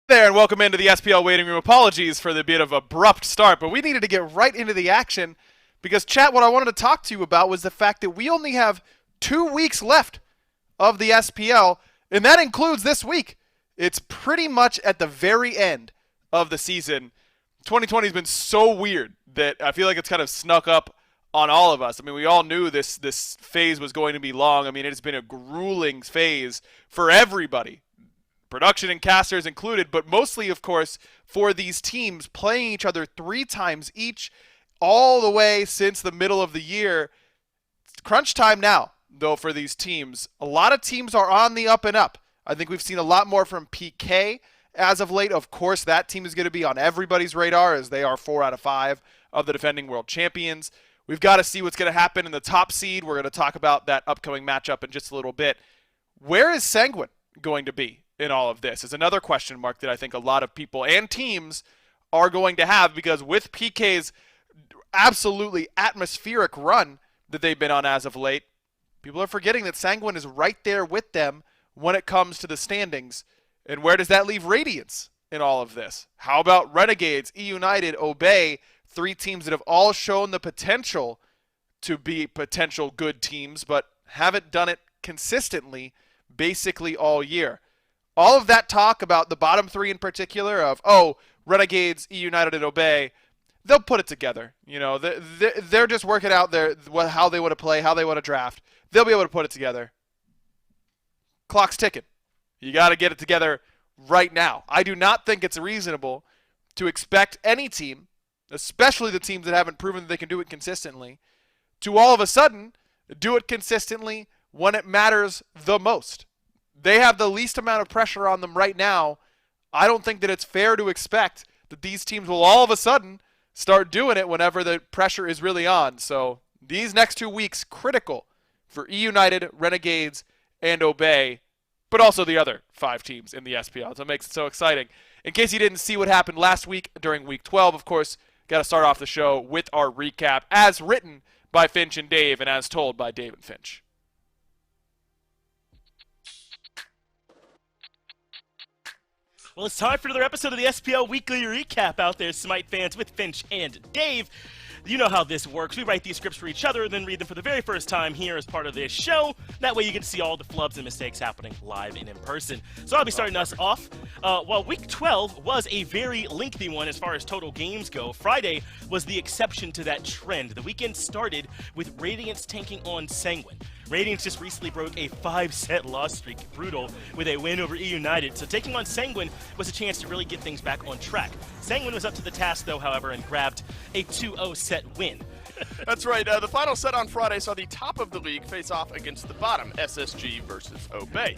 There, and welcome into the SPL waiting room. Apologies for the bit of abrupt start, but we needed to get right into the action because, chat, what I wanted to talk to you about was the fact that we only have 2 weeks left of the SPL, and that includes this week. It's pretty much at the very end of the season. 2020 has been so weird that I feel like it's kind of snuck up on all of us. I mean, we all knew this phase was going to be long. I mean, it's been a grueling phase for everybody, production and casters included, but mostly, of course, for these teams playing each other 3 times each all the way since the middle of the year. It's crunch time now, though, for these teams. A lot of teams are on the up and up. I think we've seen a lot more from PK as of late. Of course, that team is going to be on everybody's radar as they are 4 out of 5 of the defending world champions. We've got to see what's going to happen in the top seed. We're going to talk about that upcoming matchup in just a little bit. Where is Sanguine going to be in all of this is another question mark that I think a lot of people and teams are going to have, because with PK's absolutely atmospheric run that they've been on as of late, people are forgetting that Sanguine is right there with them when it comes to the standings. And where does that leave Radiance in all of this? How about Renegades, E-United, Obey, 3 teams that have all shown the potential to be potential good teams, but haven't done it consistently basically all year. All of that talk about the bottom 3 in particular of, Renegades, E-United, and Obey, they'll put it together. You know, they're just working out how they want to play, how they want to draft. They'll be able to put it together. Clock's ticking. You got to get it together right now. I do not think it's reasonable to expect any team, especially the teams that haven't proven that they can do it consistently, to all of a sudden do it consistently when it matters the most. They have the least amount of pressure on them right now. I don't think that it's fair to expect that these teams will all of a sudden start doing it whenever the pressure is really on. So these next 2 weeks, critical for E-United, Renegades, and Obey, but also the other 5 teams in the SPL. That's what makes it so exciting. In case you didn't see what happened last week during Week 12, of course, got to start off the show with our recap as written by Finch and Dave and as told by Dave and Finch. Well, it's time for another episode of the SPL Weekly Recap out there, Smite fans, with Finch and Dave. You know how this works. We write these scripts for each other and then read them for the very first time here as part of this show. That way you get to see all the flubs and mistakes happening live and in person. So I'll be starting us off. While Week 12 was a very lengthy one as far as total games go, Friday was the exception to that trend. The weekend started with Radiance tanking on Sanguine. Radiance just recently broke a 5-set loss streak, brutal, with a win over E-United. So taking on Sanguine was a chance to really get things back on track. Sanguine was up to the task, though, however, and grabbed a 2-0 set win. That's right. The final set on Friday saw the top of the league face off against the bottom, SSG versus Obey.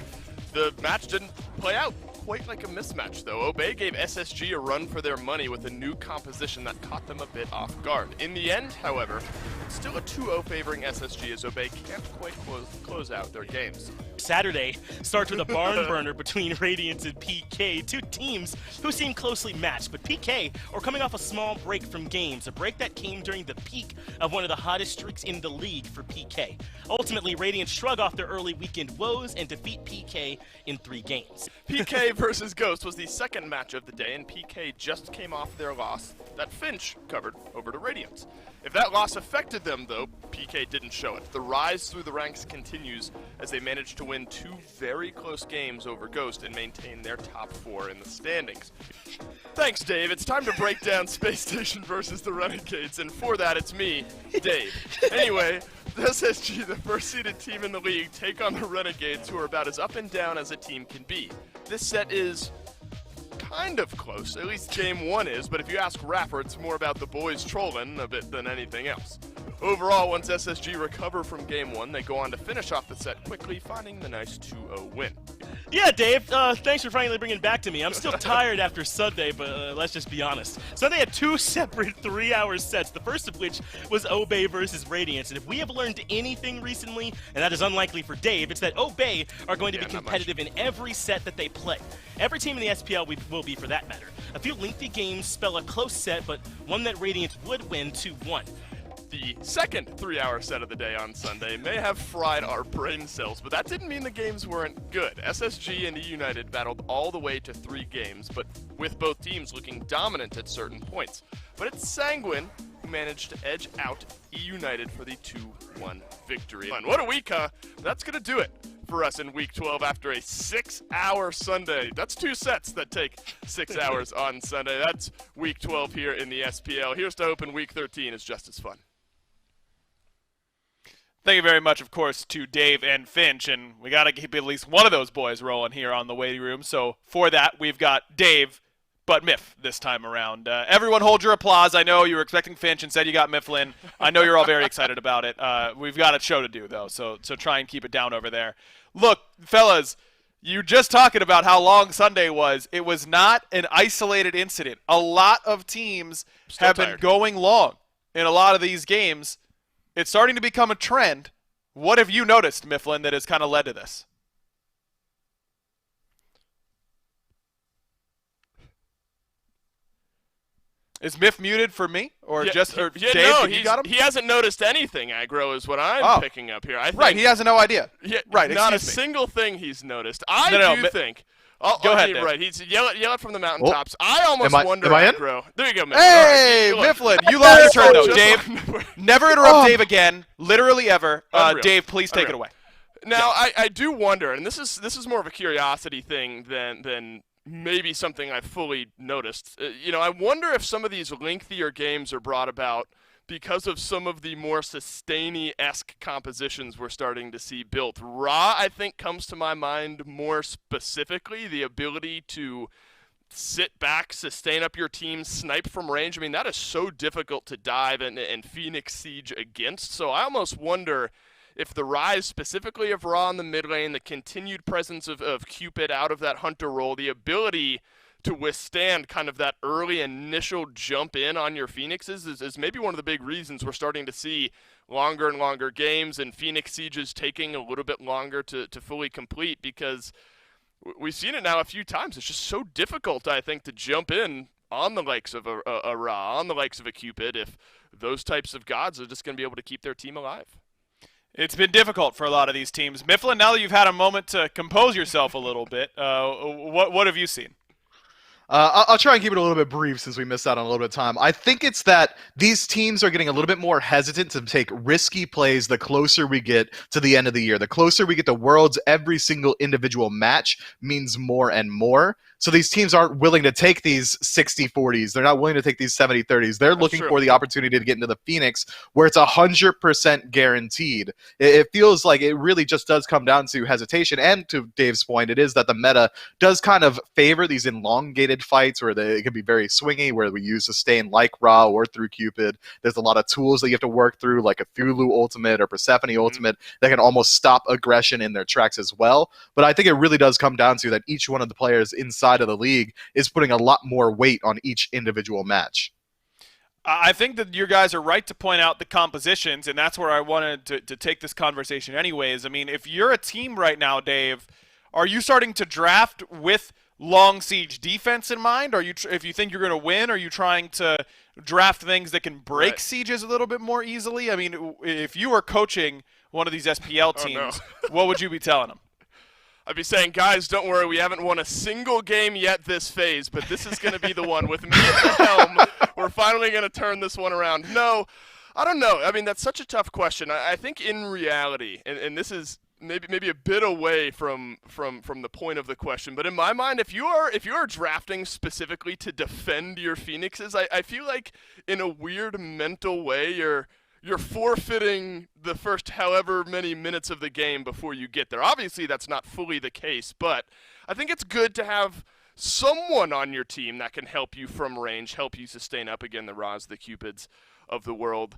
The match didn't play out quite like a mismatch, though. Obey gave SSG a run for their money with a new composition that caught them a bit off guard. In the end, however, it's still a 2-0 favoring SSG as Obey can't quite close out their games. Saturday starts with a barn burner between Radiance and PK, 2 teams who seem closely matched, but PK are coming off a small break from games, a break that came during the peak of one of the hottest streaks in the league for PK. Ultimately, Radiance shrug off their early weekend woes and defeat PK in 3 games. PK versus Ghost was the second match of the day, and PK just came off their loss that Finch covered over to Radiance. If that loss affected them, though, PK didn't show it. The rise through the ranks continues as they managed to win 2 very close games over Ghost and maintain their top 4 in the standings. Thanks, Dave. It's time to break down Space Station versus the Renegades, and for that, it's me, Dave. Anyway, the SSG, the first-seeded team in the league, take on the Renegades, who are about as up and down as a team can be. This set is kind of close, at least game 1 is, but if you ask Rapper, it's more about the boys trolling a bit than anything else. Overall, once SSG recover from game 1, they go on to finish off the set quickly, finding the nice 2-0 win. Yeah, Dave, thanks for finally bringing it back to me. I'm still tired after Sunday, but let's just be honest. Sunday had 2 separate 3-hour sets, the first of which was Obey versus Radiance. And if we have learned anything recently, and that is unlikely for Dave, it's that Obey are going to be competitive in every set that they play. Every team in the SPL will be, for that matter. A few lengthy games spell a close set, but one that Radiance would win 2-1. The second 3-hour set of the day on Sunday may have fried our brain cells, but that didn't mean the games weren't good. SSG and E United battled all the way to 3 games, but with both teams looking dominant at certain points. But it's Sanguine who managed to edge out E United for the 2-1 victory. And what a week, huh? That's going to do it for us in Week 12 after a 6-hour Sunday. That's 2 sets that take 6 hours on Sunday. That's Week 12 here in the SPL. Here's to hoping Week 13 is just as fun. Thank you very much, of course, to Dave and Finch, and we got to keep at least one of those boys rolling here on the waiting room. So for that, we've got Dave, but Miff this time around. Everyone hold your applause. I know you were expecting Finch and said you got Mifflin. I know you're all very excited about it. We've got a show to do, though, so try and keep it down over there. Look, fellas, you're just talking about how long Sunday was. It was not an isolated incident. A lot of teams have been going long in a lot of these games. It's starting to become a trend. What have you noticed, Mifflin, that has kind of led to this? Is Miff muted for me, or Dave? No, you got him? He hasn't noticed anything. Aggro is what I'm picking up here. I think, right, he has no idea. Yeah, right, not a excuse me. single thing he's noticed. I think. Go ahead, Dave. Right, he's yell it from the mountaintops. I almost wonder. Am I in? Aggro. There you go, Mifflin. Hey, All right, Mifflin, you lost your turn though, just Dave. Never interrupt Dave again, literally ever. Dave, please take it away. Now, I do wonder, and this is more of a curiosity thing than maybe something I've fully noticed. I wonder if some of these lengthier games are brought about because of some of the more sustainy-esque compositions we're starting to see built. Ra, I think, comes to my mind more specifically, the ability to sit back, sustain up your team, snipe from range. I mean, that is so difficult to dive and Phoenix Siege against, so I almost wonder if the rise specifically of Ra in the mid lane, the continued presence of Cupid out of that hunter role, the ability to withstand kind of that early initial jump in on your Phoenixes is maybe one of the big reasons we're starting to see longer and longer games and Phoenix Sieges taking a little bit longer to fully complete, because we've seen it now a few times. It's just so difficult, I think, to jump in on the likes of a Ra, on the likes of a Cupid, if those types of gods are just going to be able to keep their team alive. It's been difficult for a lot of these teams. Mifflin, now that you've had a moment to compose yourself a little bit, what have you seen? I'll try and keep it a little bit brief since we missed out on a little bit of time. I think it's that these teams are getting a little bit more hesitant to take risky plays the closer we get to the end of the year. The closer we get to Worlds, every single individual match means more and more. So these teams aren't willing to take these 60-40s. They're not willing to take these 70-30s. They're looking for the opportunity to get into the Phoenix where it's 100% guaranteed. It feels like it really just does come down to hesitation. And to Dave's point, it is that the meta does kind of favor these elongated fights where it can be very swingy, where we use sustain like Ra or through Cupid. There's a lot of tools that you have to work through, like a Thulu ultimate or Persephone ultimate, that can almost stop aggression in their tracks as well. But I think it really does come down to that each one of the players inside of the league is putting a lot more weight on each individual match. I think that you guys are right to point out the compositions, and that's where I wanted to take this conversation anyways. I mean, if you're a team right now, Dave, are you starting to draft with long siege defense in mind? Or if you think you're going to win, are you trying to draft things that can break sieges a little bit more easily? I mean, if you were coaching one of these SPL teams, what would you be telling them? I'd be saying, guys, don't worry, we haven't won a single game yet this phase, but this is going to be the one. With me at the helm, we're finally going to turn this one around. No, I don't know. I mean, that's such a tough question. I think in reality, and this is maybe a bit away from the point of the question, but in my mind, if you are drafting specifically to defend your Phoenixes, I feel like in a weird mental way you're forfeiting the first however many minutes of the game before you get there. Obviously, that's not fully the case, but I think it's good to have someone on your team that can help you from range, help you sustain up, again, the Ras, the Cupids of the world.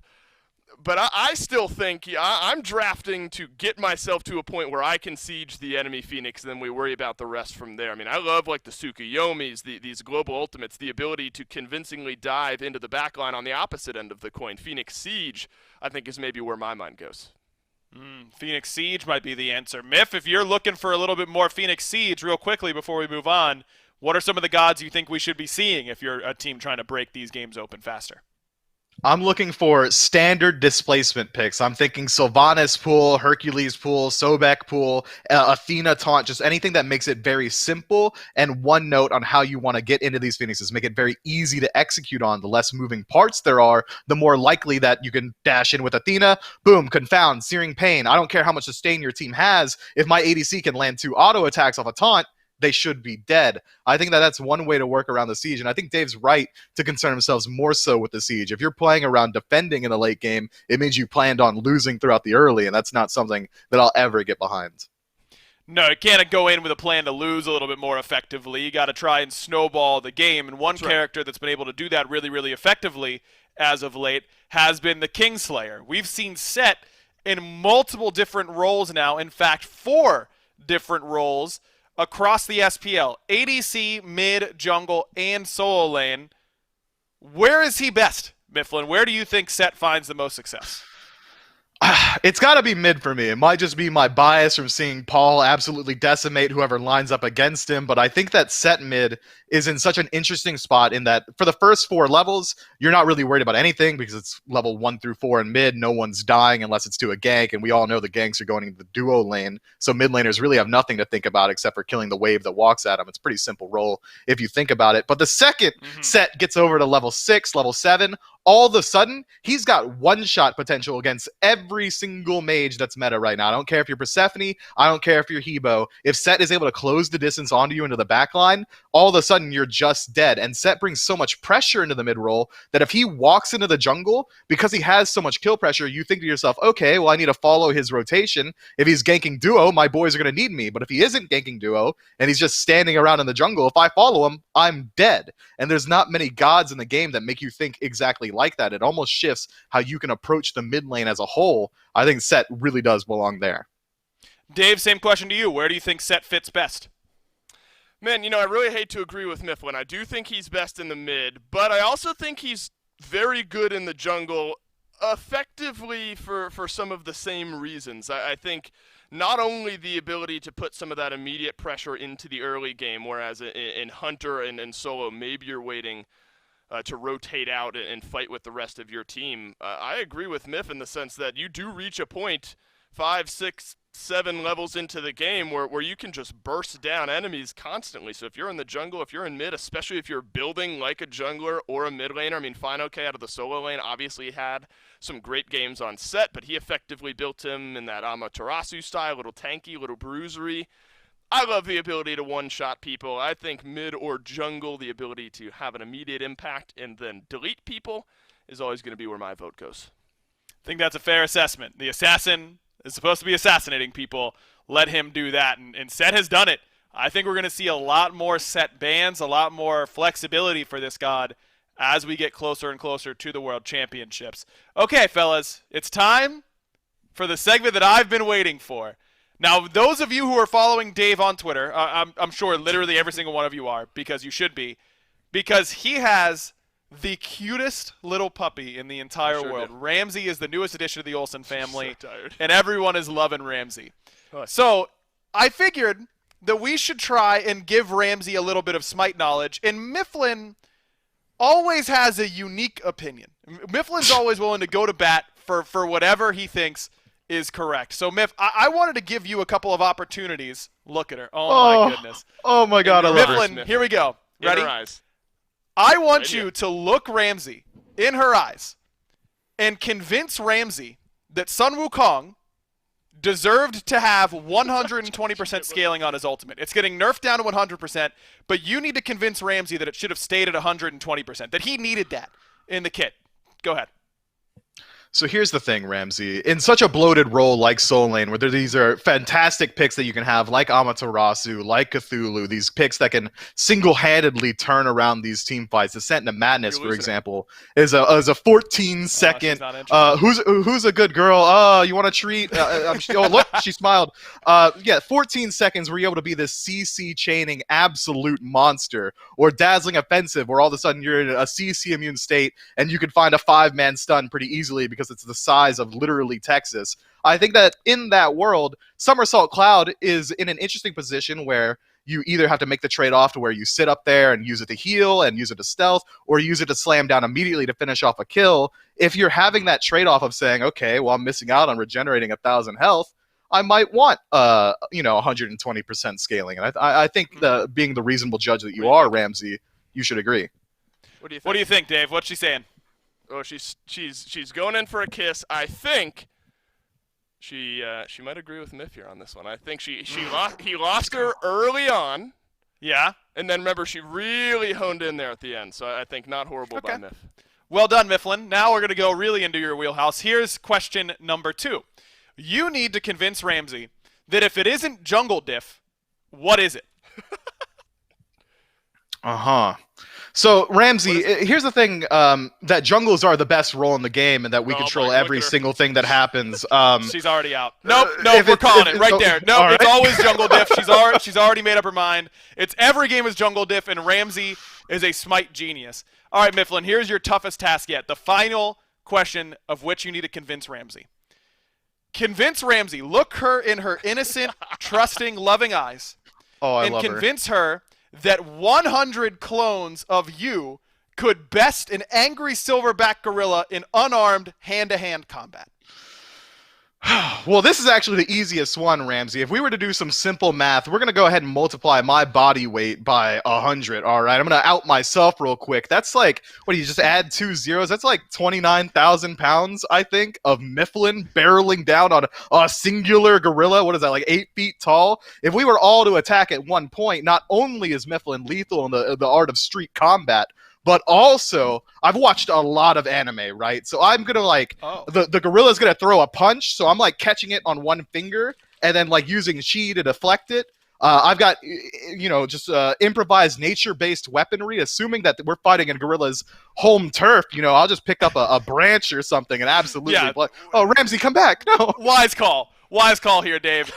But I still think I'm drafting to get myself to a point where I can siege the enemy Phoenix, and then we worry about the rest from there. I mean, I love like the Tsukuyomis, these global ultimates, the ability to convincingly dive into the backline on the opposite end of the coin. Phoenix Siege, I think, is maybe where my mind goes. Phoenix Siege might be the answer. Miff, if you're looking for a little bit more Phoenix Siege real quickly before we move on, what are some of the gods you think we should be seeing if you're a team trying to break these games open faster? I'm looking for standard displacement picks. I'm thinking Sylvanas pool, Hercules pool, Sobek pool, Athena taunt, just anything that makes it very simple and one note on how you want to get into these Phoenixes. Make it very easy to execute on. The less moving parts there are, the more likely that you can dash in with Athena. Boom, Confound, Searing Pain. I don't care how much sustain your team has. If my ADC can land 2 auto attacks off a taunt, they should be dead. I think that that's one way to work around the siege, and I think Dave's right to concern themselves more so with the siege. If you're playing around defending in the late game, it means you planned on losing throughout the early, and that's not something that I'll ever get behind. No, you can't go in with a plan to lose a little bit more effectively. You got to try and snowball the game, and one character that's been able to do that really, really effectively as of late has been the Kingslayer. We've seen Set in multiple different roles now, in fact, 4 different roles across the SPL, ADC, mid, jungle, and solo lane. Where is he best, Mifflin? Where do you think Set finds the most success? It's got to be mid for me. It might just be my bias from seeing Paul absolutely decimate whoever lines up against him, but I think that Set mid is in such an interesting spot in that for the first 4 levels, you're not really worried about anything because it's level 1 through 4 in mid. No one's dying unless it's to a gank, and we all know the ganks are going into the duo lane, so mid laners really have nothing to think about except for killing the wave that walks at them. It's a pretty simple role if you think about it. But the second Set gets over to level 6, level 7, all of a sudden, he's got one-shot potential against every single mage that's meta right now. I don't care if you're Persephone. I don't care if you're Hebo. If Set is able to close the distance onto you into the backline, all of a sudden you're just dead. And Set brings so much pressure into the mid-roll that if he walks into the jungle, because he has so much kill pressure, you think to yourself, okay, well, I need to follow his rotation. If he's ganking duo, my boys are going to need me. But if he isn't ganking duo and he's just standing around in the jungle, if I follow him, I'm dead. And there's not many gods in the game that make you think exactly like that. It almost shifts how you can approach the mid lane as a whole. I think Set really does belong there. Dave, same question to you. Where do you think Set fits best? Man, I really hate to agree with Mifflin. I do think he's best in the mid, but I also think he's very good in the jungle, effectively for some of the same reasons. I think not only the ability to put some of that immediate pressure into the early game, whereas in Hunter and Solo, maybe you're waiting to rotate out and fight with the rest of your team. I agree with Miff in the sense that you do reach a point 5, 6, 7 levels into the game where you can just burst down enemies constantly. So if you're in the jungle, if you're in mid, especially if you're building like a jungler or a mid laner, I mean, Fine-OK out of the solo lane obviously had some great games on Set, but he effectively built him in that Amaterasu style, little tanky, little bruisery. I love the ability to one-shot people. I think mid or jungle, the ability to have an immediate impact and then delete people is always going to be where my vote goes. I think that's a fair assessment. The assassin is supposed to be assassinating people. Let him do that, and Set has done it. I think we're going to see a lot more Set bans, a lot more flexibility for this god as we get closer and closer to the World Championships. Okay, fellas, it's time for the segment that I've been waiting for. Now, those of you who are following Dave on Twitter, I'm sure literally every single one of you are, because you should be, because he has the cutest little puppy in the entire world. Ramsey is the newest addition to the Olsen family, and everyone is loving Ramsey. So I figured that we should try and give Ramsey a little bit of Smite knowledge, and Mifflin always has a unique opinion. Mifflin's always willing to go to bat for whatever he thinks is correct. So, Miff, I wanted to give you a couple of opportunities. Look at her. Oh my goodness. Oh, my God. I love Mifflin, her. here we go. Ready? In her eyes. I want you to look Ramsey in her eyes and convince Ramsey that Sun Wukong deserved to have 120% scaling on his ultimate. It's getting nerfed down to 100%, but you need to convince Ramsey that it should have stayed at 120%, that he needed that in the kit. Go ahead. So here's the thing, Ramsey. In such a bloated role like Soul Lane, where these are fantastic picks that you can have, like Amaterasu, like Cthulhu, these picks that can single-handedly turn around these team fights. Descent into Madness, for example, is a 14-second. Who's a good girl? Oh, you want a treat? Oh, look, she smiled. Yeah, 14 seconds where you're able to be this CC chaining absolute monster, or Dazzling Offensive, where all of a sudden you're in a CC immune state and you can find a 5-man stun pretty easily because it's the size of literally Texas. I think that in that world, Somersault Cloud is in an interesting position where you either have to make the trade-off to where you sit up there and use it to heal and use it to stealth, or use it to slam down immediately to finish off a kill. If you're having that trade-off of saying, okay, well, I'm missing out on regenerating 1,000 health, I might want 120% scaling. And I think being the reasonable judge that you are, Ramsey, you should agree. What do you think? What do you think, Dave? What's she saying? Oh, she's going in for a kiss. I think she might agree with Miff here on this one. I think he lost her early on. Yeah. And then remember, she really honed in there at the end. So I think not horrible by Miff. Well done, Mifflin. Now we're going to go really into your wheelhouse. Here's question number 2. You need to convince Ramsey that if it isn't jungle diff, what is it? So, Ramsey, here's the thing, that jungles are the best role in the game and that we control every single thing that happens. She's already out. Nope, we're calling it right there. Nope, it's always jungle diff. She's already made up her mind. It's every game is jungle diff, and Ramsey is a smite genius. All right, Mifflin, here's your toughest task yet. The final question of which you need to convince Ramsey. Convince Ramsey. Look her in her innocent, trusting, loving eyes. I love her. Convince her that 100 clones of you could best an angry silverback gorilla in unarmed hand-to-hand combat. Well, this is actually the easiest one, Ramsey. If we were to do some simple math, we're going to go ahead and multiply my body weight by 100, all right? I'm going to out myself real quick. That's like, what do you just add 2 zeros? That's like 29,000 pounds, I think, of Mifflin barreling down on a singular gorilla. What is that, like 8 feet tall? If we were all to attack at one point, not only is Mifflin lethal in the art of street combat, but also, I've watched a lot of anime, right? So I'm going to the gorilla's going to throw a punch, so I'm like catching it on one finger and then like using chi to deflect it. I've got, just improvised nature-based weaponry, assuming that we're fighting in gorilla's home turf. I'll just pick up a branch or something and absolutely... Yeah. Ramsey, come back. No. Wise call. Wise call here, Dave.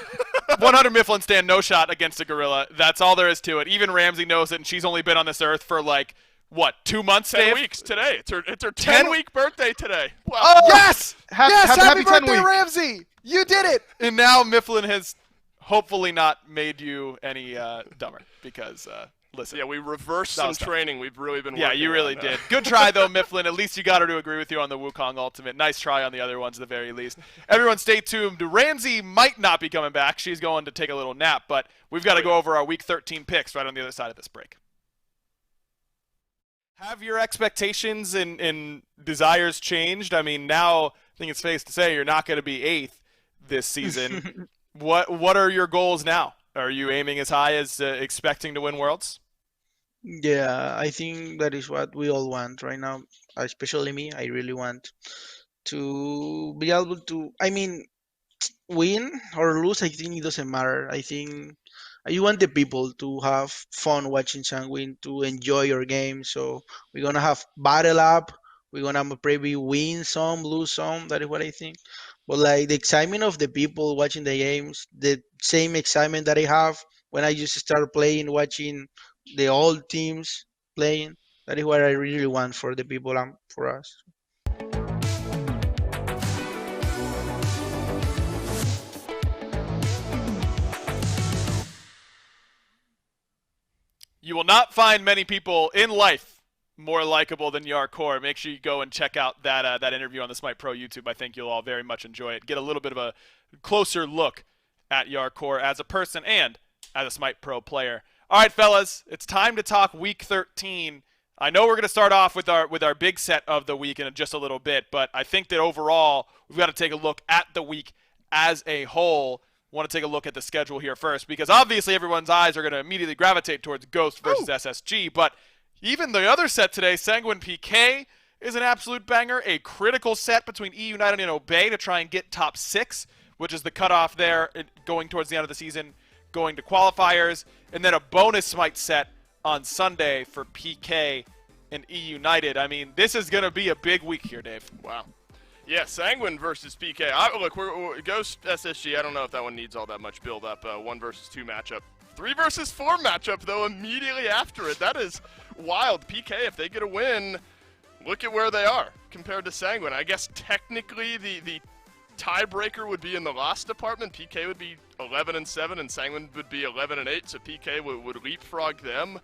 100 Mifflin stand no shot against a gorilla. That's all there is to it. Even Ramsey knows it, and she's only been on this earth for like... What, 2 months, 10 Dave? weeks today. It's her 10-week birthday today. Wow. Oh, yes! Happy 10 birthday, week. Ramsey! You did it! And now Mifflin has hopefully not made you any dumber because, listen. Yeah, we reversed some training. We've really been working. Yeah, you really did. Good try, though, Mifflin. At least you got her to agree with you on the Wukong Ultimate. Nice try on the other ones, at the very least. Everyone stay tuned. Ramsey might not be coming back. She's going to take a little nap, but we've got to go over our Week 13 picks right on the other side of this break. Have your expectations and desires changed? I mean, now I think it's safe to say you're not going to be 8th this season. What are your goals now? Are you aiming as high as expecting to win Worlds? Yeah, I think that is what we all want right now, especially me. I really want to be able to, win or lose. I think it doesn't matter. I think you want the people to have fun watching Sanguine, to enjoy your game. So we're going to have battle up. We're going to probably win some, lose some. That is what I think. But like the excitement of the people watching the games, the same excitement that I have when I used to start playing, watching the old teams playing. That is what I really want for the people and for us. You will not find many people in life more likable than Yarkor. Make sure you go and check out that interview on the SMITEPro YouTube. I think you'll all very much enjoy it. Get a little bit of a closer look at Yarkor as a person and as a SMITEPro player. All right, fellas, it's time to talk Week 13. I know we're going to start off with our big set of the week in just a little bit, but I think that overall we've got to take a look at the week as a whole. Want to take a look at the schedule here first, because obviously everyone's eyes are going to immediately gravitate towards Ghost versus SSG, but even the other set today, Sanguine PK, is an absolute banger. A critical set between E United and Obey to try and get top 6, which is the cutoff there going towards the end of the season, going to qualifiers, and then a bonus Smite set on Sunday for PK and E United. I mean, this is going to be a big week here, Dave. Wow. Yeah, Sanguine versus PK. Look, we're Ghost SSG. I don't know if that one needs all that much build-up. 1 versus 2 matchup. 3 versus 4 matchup, though, immediately after it. That is wild. PK, if they get a win, look at where they are compared to Sanguine. I guess technically the tiebreaker would be in the loss department. PK would be 11-7, and Sanguine would be 11-8, so PK would leapfrog them.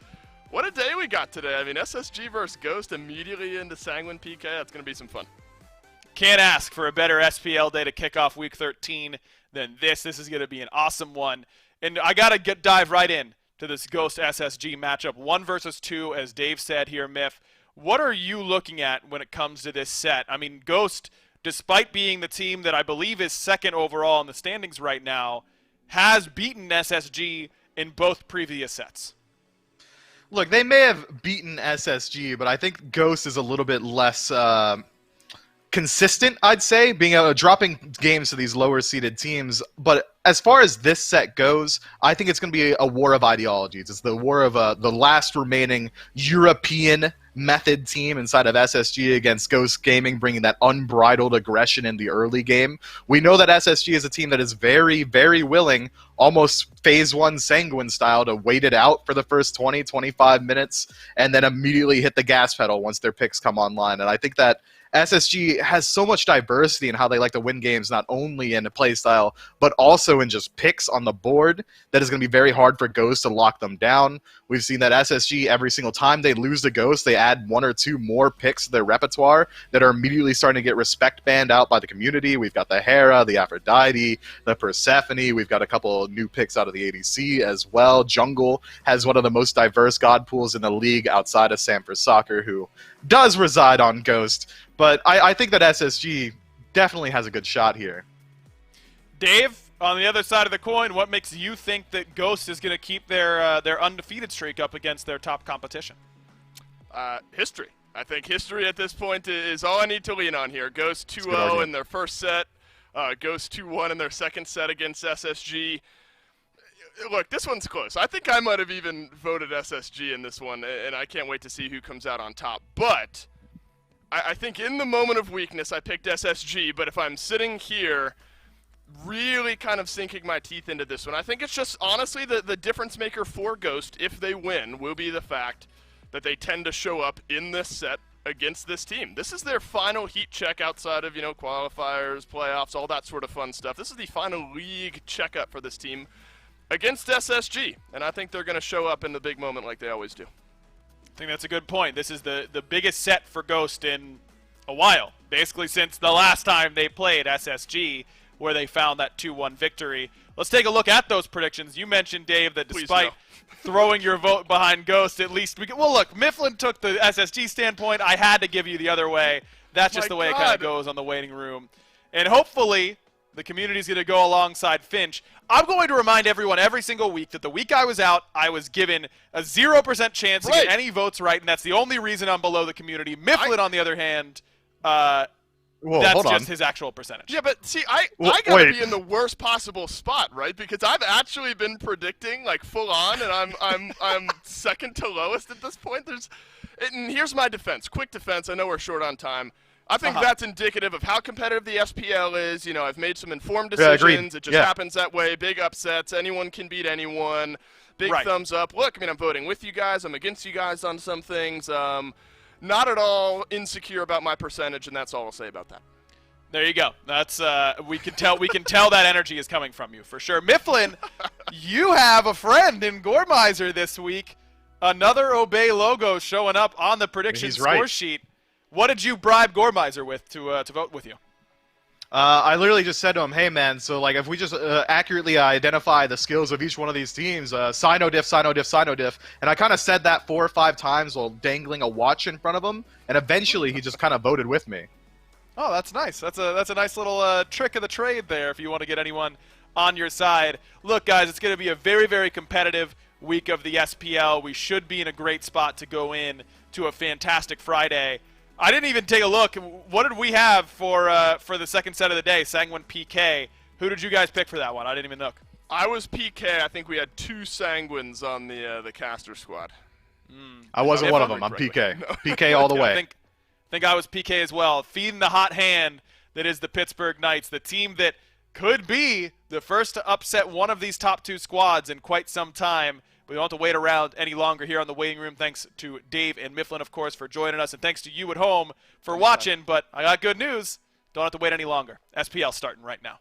What a day we got today. I mean, SSG versus Ghost immediately into Sanguine PK. That's going to be some fun. Can't ask for a better SPL day to kick off Week 13 than this. This is going to be an awesome one. And I got to dive right in to this Ghost SSG matchup. 1 versus 2, as Dave said here, Miff. What are you looking at when it comes to this set? I mean, Ghost, despite being the team that I believe is second overall in the standings right now, has beaten SSG in both previous sets. Look, they may have beaten SSG, but I think Ghost is a little bit less consistent, I'd say, dropping games to these lower-seeded teams. But as far as this set goes, I think it's going to be a war of ideologies. It's the war of the last remaining European method team inside of SSG against Ghost Gaming, bringing that unbridled aggression in the early game. We know that SSG is a team that is very, very willing, almost Phase 1 Sanguine style, to wait it out for the first 20, 25 minutes and then immediately hit the gas pedal once their picks come online. And I think that SSG has so much diversity in how they like to win games, not only in a play style, but also in just picks on the board, that is going to be very hard for Ghost to lock them down. We've seen that SSG, every single time they lose to Ghost, they add 1 or 2 more picks to their repertoire that are immediately starting to get respect banned out by the community. We've got the Hera, the Aphrodite, the Persephone. We've got a couple of new picks out of the ADC as well. Jungle has one of the most diverse god pools in the league outside of Sanford Soccer, who does reside on Ghost. But I think that SSG definitely has a good shot here. Dave, on the other side of the coin, what makes you think that Ghost is going to keep their undefeated streak up against their top competition? History. I think history at this point is all I need to lean on here. Ghost 2-0 in their first set. Ghost 2-1 in their second set against SSG. Look, this one's close. I think I might have even voted SSG in this one, and I can't wait to see who comes out on top. But I think in the moment of weakness, I picked SSG, but if I'm sitting here really kind of sinking my teeth into this one, I think it's just, honestly, the difference maker for Ghost, if they win, will be the fact that they tend to show up in this set against this team. This is their final heat check outside of, qualifiers, playoffs, all that sort of fun stuff. This is the final league checkup for this team against SSG, and I think they're going to show up in the big moment like they always do. I think that's a good point. This is the biggest set for Ghost in a while, basically since the last time they played SSG, where they found that 2-1 victory. Let's take a look at those predictions. You mentioned, Dave, that despite throwing your vote behind Ghost, at least we can... Well, look, Mifflin took the SSG standpoint. I had to give you the other way. That's just the way it kind of goes on the waiting room. And hopefully the community's going to go alongside Finch. I'm going to remind everyone every single week that the week I was out, I was given a 0% chance to get any votes right, and that's the only reason I'm below the community. Mifflin, on the other hand, that's just his actual percentage. Yeah, but see, I gotta be in the worst possible spot, right? Because I've actually been predicting like full on, and I'm second to lowest at this point. And here's my defense, quick defense. I know we're short on time. I think that's indicative of how competitive the SPL is. I've made some informed decisions. It just happens that way. Big upsets. Anyone can beat anyone. Big thumbs up. Look, I'm voting with you guys. I'm against you guys on some things. Not at all insecure about my percentage, and that's all I'll say about that. There you go. That's we can tell that energy is coming from you for sure. Mifflin, you have a friend in Gormizer this week. Another Obey logo showing up on the prediction score sheet. What did you bribe Gormizer with to vote with you? I literally just said to him, hey, man, so like if we just accurately identify the skills of each one of these teams, Sino diff, Sino diff, Sino diff, and I kind of said that 4 or 5 times while dangling a watch in front of him, and eventually he just kind of voted with me. Oh, that's nice. That's a nice little trick of the trade there if you want to get anyone on your side. Look, guys, it's going to be a very, very competitive week of the SPL. We should be in a great spot to go in to a fantastic Friday. I didn't even take a look. What did we have for the second set of the day? Sanguine PK. Who did you guys pick for that one? I didn't even look. I was PK. I think we had 2 Sanguines on the caster squad. I wasn't one of them. I'm PK. No. PK all the way. I think I was PK as well. Feeding the hot hand that is the Pittsburgh Knights, the team that could be the first to upset one of these top 2 squads in quite some time. We don't have to wait around any longer here on the waiting room. Thanks to Dave and Mifflin, of course, for joining us, and thanks to you at home for watching. But I got good news. Don't have to wait any longer. SPL starting right now.